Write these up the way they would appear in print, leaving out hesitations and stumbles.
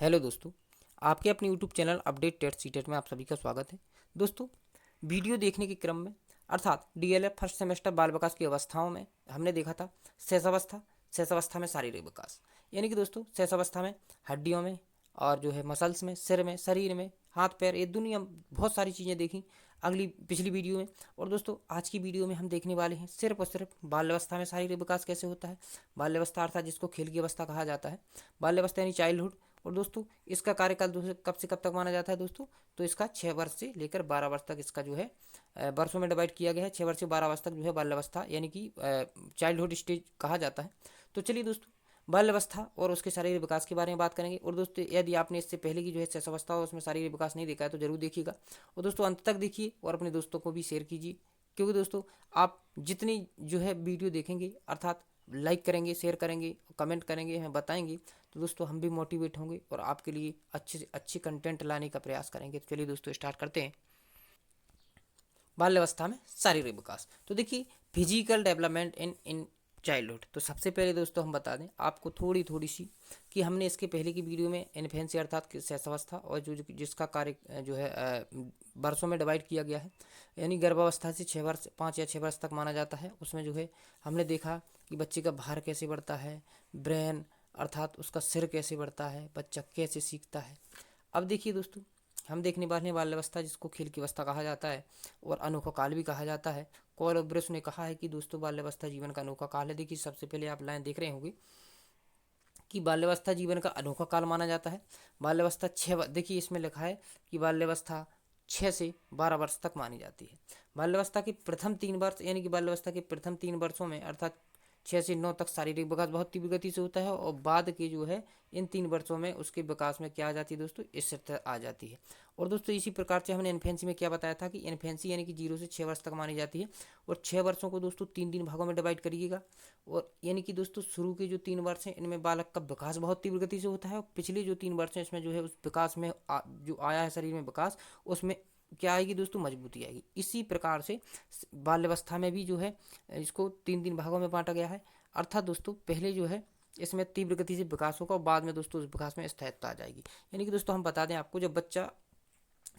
Hello दोस्तों, आपके अपने YouTube channel update TET CTET में आप सभी का स्वागत है। दोस्तों, वीडियो देखने के क्रम में अर्थात डीएलएड फर्स्ट सेमेस्टर बाल विकास की अवस्थाओं में हमने देखा था शेषावस्था। शेषावस्था में शारीरिक विकास, यानी कि दोस्तों शेषावस्था में हड्डियों में और जो है मसल्स में, सिर में, शरीर में, हाथ पैर, ये दुनिया बहुत सारी चीज़ें देखी पिछली वीडियो में। और दोस्तों आज की वीडियो में हम देखने वाले हैं सिर्फ और सिर्फ बाल्यावस्था में शारीरिक विकास कैसे होता है। बाल्यावस्था अर्थात जिसको खेल की अवस्था कहा जाता है, बाल्यावस्था यानी चाइल्डहुड। और दोस्तों इसका कार्यकाल दोस्तों कब से कब तक माना जाता है दोस्तों, तो इसका 6 वर्ष से लेकर 12 वर्ष तक इसका जो है वर्षों में डिवाइड किया गया है। 6 वर्ष से 12 वर्ष तक जो है बाल्यावस्था यानी कि चाइल्डहुड स्टेज कहा जाता है। तो चलिए दोस्तों बाल्यावस्था और उसके शारीरिक विकास के बारे में बात करेंगे। और दोस्तों यदि आपने इससे पहले की जो है शैशवावस्था और उसमें शारीरिक विकास नहीं देखा है तो जरूर देखिएगा। और दोस्तों अंत तक देखिए और अपने दोस्तों को भी शेयर कीजिए, क्योंकि दोस्तों आप जितनी जो है वीडियो देखेंगे अर्थात लाइक करेंगे, शेयर करेंगे, कमेंट करेंगे, हमें बताएंगे, तो दोस्तों हम भी मोटिवेट होंगे और आपके लिए अच्छे से अच्छे कंटेंट लाने का प्रयास करेंगे। तो चलिए दोस्तों स्टार्ट करते हैं। बाल्यावस्था में शारीरिक विकास, तो देखिए physical development in in childhood. तो सबसे पहले दोस्तों हम बता दें आपको थोड़ी सी कि हमने इसके पहले की वीडियो में इन्फेंसी अर्थात शैशवावस्था और जिसका कार्य जो है वर्षों में डिवाइड किया गया है, यानी गर्भावस्था से 6 वर्ष 5 या 6 वर्ष तक माना जाता है। उसमें जो है हमने देखा कि बच्चे का भार कैसे बढ़ता है, ब्रेन अर्थात उसका सिर कैसे बढ़ता है, बच्चा कैसे सीखता है। अब देखिए दोस्तों हम देखने वाले हैं बाल्यावस्था जिसको खेल की अवस्था कहा जाता है और अनोखा काल भी कहा जाता है। कॉल और ब्रस ने कहा है कि दोस्तों बाल्यावस्था जीवन का अनोखा काल है। देखिए सबसे पहले आप लाइन देख रहे होंगे कि बाल्यावस्था जीवन का अनोखा काल माना जाता है। बाल्यावस्था देखिए इसमें लिखा है कि बाल्यावस्था 6 से 12 वर्ष तक मानी जाती है। बाल्यावस्था के प्रथम 3 वर्ष यानी कि बाल्यावस्था के प्रथम 3 वर्षों में अर्थात 6 से 9 तक शारीरिक विकास बहुत तीव्र गति से होता है और बाद के जो है इन 3 वर्षों में उसके विकास में क्या आ जाती है दोस्तों, स्थिरता आ जाती है। और दोस्तों इसी प्रकार से हमने इन्फेंसी में क्या बताया था कि इन्फेंसी यानी कि 0 से 6 वर्ष तक मानी जाती है। और 6 वर्षों को दोस्तों 3 भागों में डिवाइड करिएगा। और यानी कि दोस्तों शुरू के जो 3 वर्ष हैं इनमें बालक का विकास बहुत तीव्र गति से होता है और पिछले जो 3 वर्ष हैं इसमें जो है उस विकास में जो आया है शरीर में विकास, उसमें क्या आएगी दोस्तों, मजबूती आएगी। इसी प्रकार से बाल्यावस्था में भी जो है इसको 3 भागों में बांटा गया है। अर्थात दोस्तों पहले जो है इसमें तीव्र गति से विकास होगा और बाद में दोस्तों उस विकास में स्थायित्व आ जाएगी। यानी कि दोस्तों हम बता दें आपको, जब बच्चा,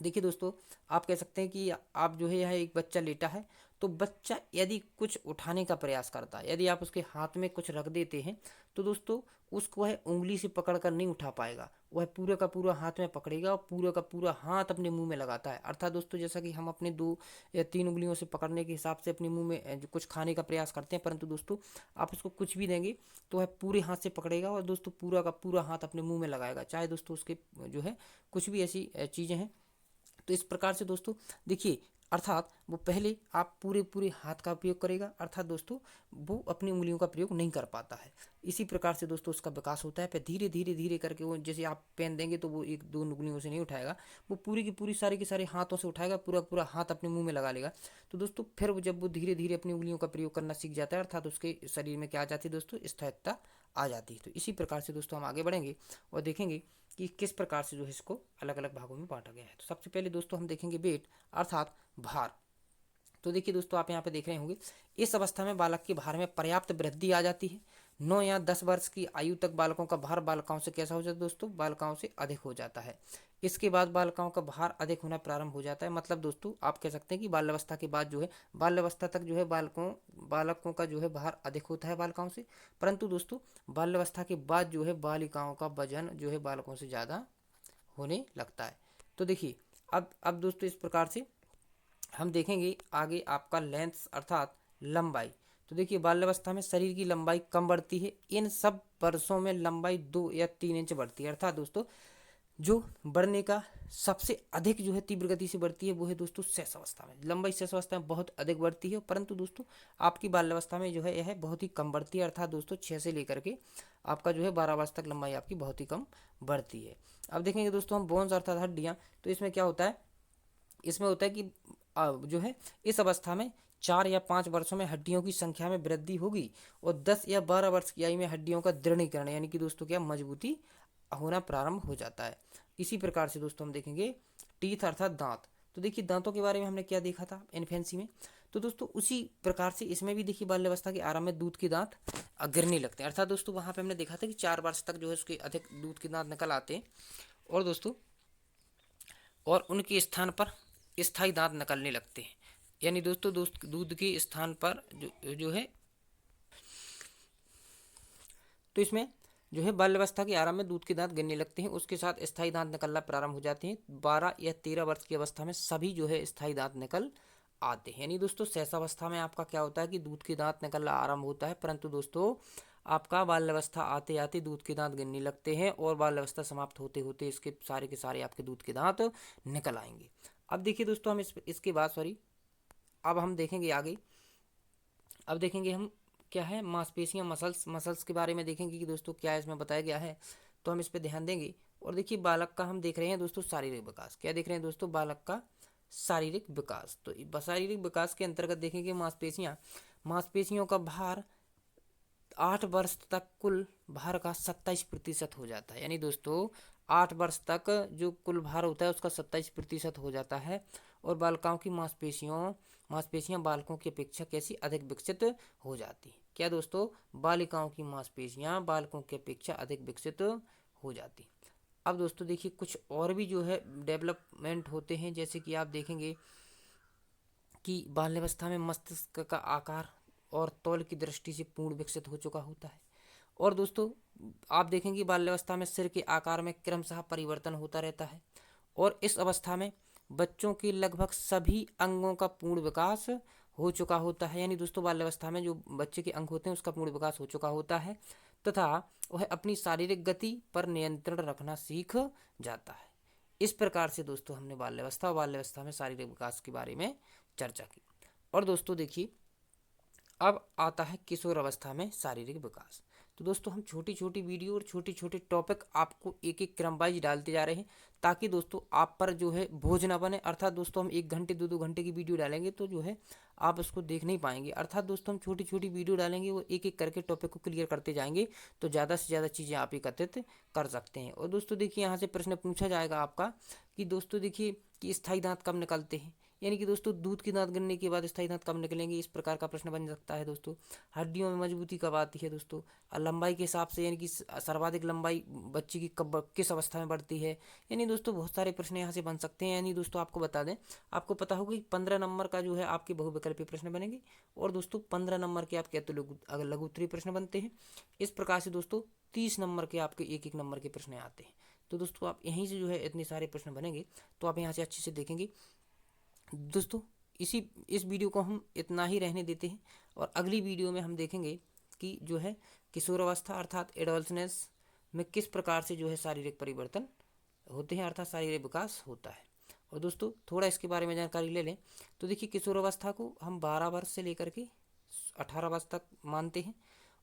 देखिए दोस्तों आप कह सकते हैं कि आप जो है यह एक बच्चा लेटा है, तो बच्चा यदि कुछ उठाने का प्रयास करता है, यदि आप उसके हाथ में कुछ रख देते हैं तो दोस्तों उसको वह उंगली से पकड़ कर नहीं उठा पाएगा, वह पूरा का पूरा हाथ में पकड़ेगा और पूरा का पूरा हाथ अपने मुंह में लगाता है। अर्थात दोस्तों जैसा कि हम अपने 2 या 3 उंगलियों से पकड़ने के हिसाब से अपने मुंह में जो कुछ खाने का प्रयास करते हैं, परंतु दोस्तों आप उसको कुछ भी देंगे तो वह पूरे हाथ से पकड़ेगा और दोस्तों पूरा का पूरा हाथ अपने मुंह में लगाएगा, चाहे दोस्तों उसके जो है कुछ भी ऐसी चीज़ें हैं। तो इस प्रकार से दोस्तों देखिए अर्थात वो पहले आप पूरे पूरे हाथ का उपयोग करेगा, अर्थात दोस्तों वो अपनी उंगलियों का प्रयोग नहीं कर पाता है। इसी प्रकार से दोस्तों उसका विकास होता है। फिर धीरे धीरे धीरे करके वो, जैसे आप पेन देंगे तो वो 1 2 उंगलियों से नहीं उठाएगा, वो पूरी की पूरी सारे के सारे हाथों से उठाएगा, पूरा पूरा हाथ अपने मुंह में लगा लेगा। तो दोस्तों फिर जब वो धीरे धीरे अपनी उंगलियों का प्रयोग करना सीख जाता है अर्थात उसके शरीर में क्या आ जाती है दोस्तों, स्थायित्वता आ जाती है। तो इसी प्रकार से दोस्तों हम आगे बढ़ेंगे और देखेंगे कि किस प्रकार से जो है इसको अलग अलग भागों में बांटा गया है। तो सबसे पहले दोस्तों हम देखेंगे वेट अर्थात भार। तो देखिए दोस्तों आप यहाँ पे देख रहे होंगे इस अवस्था में बालक के भार में पर्याप्त वृद्धि आ जाती है। 9 या 10 वर्ष की आयु तक बालकों का भार बालिकाओं से कैसा हो जाता है दोस्तों, बालिकाओं से अधिक हो जाता है। इसके बाद बालिकाओं का भार अधिक होना प्रारंभ हो जाता है। मतलब दोस्तों आप कह सकते हैं कि बाल्यावस्था के बाद जो है, बाल्यावस्था तक जो है बालकों का जो है भार अधिक होता है बालिकाओं से, परंतु दोस्तों बाल्यावस्था के बाद जो है बालिकाओं का वजन जो है बालकों से ज़्यादा होने लगता है। तो देखिए अब दोस्तों इस प्रकार से हम देखेंगे आगे आपका लेंथ अर्थात लंबाई। तो देखिए बाल्यावस्था में शरीर की लंबाई कम बढ़ती है, इन सब वर्षों में लंबाई 2 या 3 इंच बढ़ती है। अर्थात दोस्तों जो बढ़ने का सबसे अधिक जो है तीव्र गति से बढ़ती है वो है दोस्तों शैशवावस्था में, लंबाई शैशवावस्था में बहुत अधिक बढ़ती है, परंतु दोस्तों आपकी बाल्यावस्था में जो है यह बहुत ही कम बढ़ती है। अर्थात दोस्तों 6 से लेकर के आपका जो है 12 वर्ष तक लंबाई आपकी बहुत ही कम बढ़ती है। अब देखेंगे दोस्तों हम बोन्स अर्थात हड्डियाँ। तो इसमें क्या होता है, इसमें होता है कि जो है इस अवस्था में 4 या 5 वर्षों में हड्डियों की संख्या में वृद्धि होगी और 10 या 12 वर्ष की आयु में हड्डियों का दृढ़ीकरण यानी कि दोस्तों क्या मजबूती होना प्रारंभ हो जाता है। इसी प्रकार से दोस्तों हम देखेंगे टीथ अर्थात दांत। तो देखिए दांतों के बारे में हमने क्या देखा था इन्फेंसी में। तो दोस्तों उसी प्रकार से इसमें भी देखिए बाल्यावस्था के आरंभ में दूध के दांत गिरने लगते हैं, अर्थात दोस्तों वहाँ पे हमने देखा था कि 4 वर्ष तक जो है उसके अधिक दूध के दांत निकल आते हैं और दोस्तों और उनके स्थान पर स्थायी दांत निकलने लगते हैं। यानी दोस्तों दूध के स्थान पर जो है, तो इसमें जो है बाल्यावस्था के आरंभ में दूध के दांत गिरने लगते हैं, उसके साथ स्थायी दांत निकलना प्रारंभ हो जाते हैं। 12 या 13 वर्ष की अवस्था में सभी जो है स्थायी दांत निकल आते हैं। यानी दोस्तों शैशवावस्था में आपका क्या होता है कि दूध के दांत निकलना आरंभ होता है, परंतु दोस्तों आपका बाल्यावस्था आते आते दूध के दांत गिरने लगते हैं और बाल्यावस्था समाप्त होते होते इसके सारे के सारे आपके दूध के दांत निकल आएंगे। अब देखिए दोस्तों हम इसके बाद अब हम देखेंगे आगे। अब देखेंगे हम क्या है मांसपेशियां, मसल्स के बारे में देखेंगे कि दोस्तों क्या इसमें बताया गया है, तो हम इस पर ध्यान देंगे। और देखिए बालक का हम देख रहे हैं दोस्तों शारीरिक विकास, क्या देख रहे हैं दोस्तों, बालक का शारीरिक विकास। तो शारीरिक विकास के अंतर्गत देखेंगे मांसपेशियों का भार 8 वर्ष तक कुल भार का 27% हो जाता है। यानी दोस्तों 8 वर्ष तक जो कुल भार होता है उसका 27% हो जाता है। और बालिकाओं की मांसपेशियां बालकों की अपेक्षा कैसी अधिक विकसित हो जाती है। क्या दोस्तों, बालिकाओं की मांसपेशियां बालकों की अपेक्षा अधिक विकसित हो जाती। अब दोस्तों देखिए कुछ और भी जो है डेवलपमेंट होते हैं, जैसे कि आप देखेंगे कि बाल्यावस्था में मस्तिष्क का आकार और तौल की दृष्टि से पूर्ण विकसित हो चुका होता है। और दोस्तों आप देखेंगे बाल्यावस्था में सिर के आकार में क्रमशः परिवर्तन होता रहता है और इस अवस्था में बच्चों के लगभग सभी अंगों का पूर्ण विकास हो चुका होता है। यानी दोस्तों बाल्यावस्था में जो बच्चे के अंग होते हैं उसका पूर्ण विकास हो चुका होता है तथा वह अपनी शारीरिक गति पर नियंत्रण रखना सीख जाता है। इस प्रकार से दोस्तों हमने बाल्यावस्था और बाल्यावस्था में शारीरिक विकास के बारे में चर्चा की। और दोस्तों देखिए अब आता है किशोर अवस्था में शारीरिक विकास। तो दोस्तों हम छोटी छोटी वीडियो और छोटे छोटे टॉपिक आपको एक एक क्रम वाइज डालते जा रहे हैं ताकि दोस्तों आप पर जो है बोझ ना बने। अर्थात दोस्तों हम 1 घंटे 2-2 घंटे की वीडियो डालेंगे तो जो है आप उसको देख नहीं पाएंगे। अर्थात दोस्तों हम छोटी छोटी वीडियो डालेंगे वो एक एक करके टॉपिक को क्लियर करते जाएंगे तो ज़्यादा से ज़्यादा चीज़ें आप एकत्रित कर सकते हैं। और दोस्तों देखिए यहाँ से प्रश्न पूछा जाएगा आपका कि दोस्तों देखिए कि स्थायी दांत कब निकलते हैं, यानी कि दोस्तों दूध के दांत गिरने के बाद स्थायी दांत कब निकलेंगे, इस प्रकार का प्रश्न बन सकता है। दोस्तों हड्डियों में मजबूती कब आती है दोस्तों, लंबाई के हिसाब से यानी कि सर्वाधिक लंबाई बच्चे की कब किस अवस्था में बढ़ती है। यानी दोस्तों बहुत सारे प्रश्न यहाँ से बन सकते हैं। यानी दोस्तों आपको बता दें, आपको पता होगा कि 15 नंबर का जो है आपके बहुविकल्पीय प्रश्न बनेंगे और दोस्तों 15 नंबर के आपके लघु उत्तरीय प्रश्न बनते हैं। इस प्रकार से दोस्तों 30 नंबर के आपके एक एक नंबर के प्रश्न आते हैं। तो दोस्तों आप यहीं से जो है इतने सारे प्रश्न बनेंगे तो आप यहाँ से अच्छे से देखेंगे। दोस्तों इस वीडियो को हम इतना ही रहने देते हैं और अगली वीडियो में हम देखेंगे कि जो है किशोर अवस्था अर्थात एडोलसेंस में किस प्रकार से जो है शारीरिक परिवर्तन होते हैं अर्थात शारीरिक विकास होता है। और दोस्तों थोड़ा इसके बारे में जानकारी ले लें तो देखिए किशोर अवस्था को हम 12 वर्ष से लेकर के 18 वर्ष तक मानते हैं।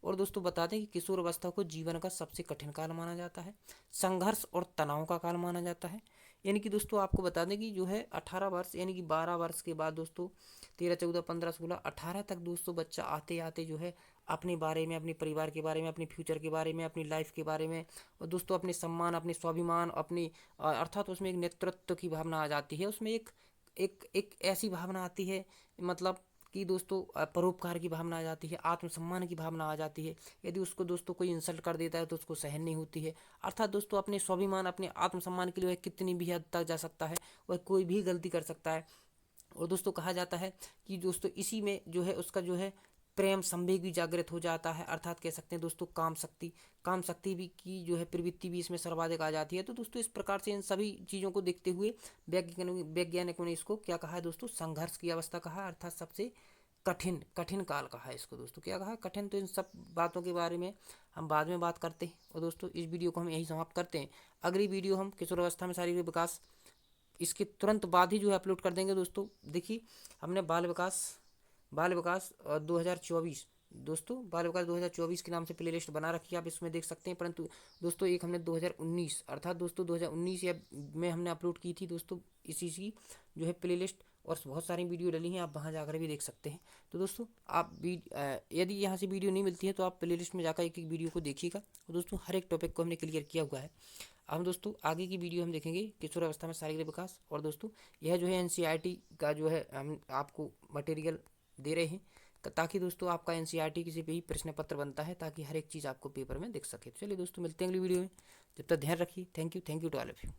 और दोस्तों बता दें कि किशोर अवस्था को जीवन का सबसे कठिन काल माना जाता है, संघर्ष और तनाव का काल माना जाता है। यानी कि दोस्तों आपको बता दें कि जो है 18 वर्ष यानी कि 12 वर्ष के बाद दोस्तों 13, 14, 15, 16, 18 तक दोस्तों बच्चा आते आते जो है अपने बारे में, अपने परिवार के बारे में, अपने फ्यूचर के बारे में, अपनी लाइफ के बारे में और दोस्तों अपने सम्मान, अपने स्वाभिमान, अपनी अर्थात उसमें एक नेतृत्व की भावना आ जाती है। उसमें एक ऐसी भावना आती है मतलब कि दोस्तों परोपकार की भावना आ जाती है, आत्मसम्मान की भावना आ जाती है। यदि उसको दोस्तों कोई इंसल्ट कर देता है तो उसको सहन नहीं होती है। अर्थात दोस्तों अपने स्वाभिमान, अपने आत्मसम्मान के लिए वह कितनी भी हद तक जा सकता है, वह कोई भी गलती कर सकता है। और दोस्तों कहा जाता है कि दोस्तों इसी में जो है उसका जो है प्रेम संवेग भी जागृत हो जाता है। अर्थात कह सकते हैं दोस्तों काम शक्ति भी की जो है प्रवृत्ति भी इसमें सर्वाधिक आ जाती है। तो दोस्तों इस प्रकार से इन सभी चीज़ों को देखते हुए वैज्ञानिकों ने इसको क्या कहा है दोस्तों, संघर्ष की अवस्था कहा है अर्थात सबसे कठिन काल कहा है इसको। दोस्तों क्या कहा है, कठिन। तो इन सब बातों के बारे में हम बाद में बात करते हैं। और दोस्तों इस वीडियो को हम यही समाप्त करते हैं। अगली वीडियो हम किशोर अवस्था में शारीरिक विकास इसके तुरंत बाद ही जो है अपलोड कर देंगे। दोस्तों देखिए हमने बाल विकास 2024 दोस्तों बाल विकास 2024 के नाम से प्ले लिस्ट बना रखी है, आप इसमें देख सकते हैं। परंतु दोस्तों एक हमने 2019 अर्थात दोस्तों 2019 या में हमने अपलोड की थी दोस्तों इसी की जो है प्ले लिस्ट, और बहुत सारी वीडियो डली हैं, आप वहाँ जाकर भी देख सकते हैं। तो दोस्तों आप यदि यहाँ से वीडियो नहीं मिलती है तो आप प्ले लिस्ट में जाकर एक एक वीडियो को देखिएगा। और दोस्तों हर एक टॉपिक को हमने क्लियर किया हुआ है। हम दोस्तों आगे की वीडियो हम देखेंगे किशोर अवस्था में शारीरिक विकास। और दोस्तों यह जो है NCERT का जो है हम आपको मटेरियल दे रहे हैं ताकि दोस्तों आपका एनसीईआरटी किसी पे ही प्रश्न पत्र बनता है ताकि हर एक चीज़ आपको पेपर में दिख सके। तो चलिए दोस्तों, मिलते हैं अगली वीडियो में, जब तक ध्यान रखिए। Thank you to all of you.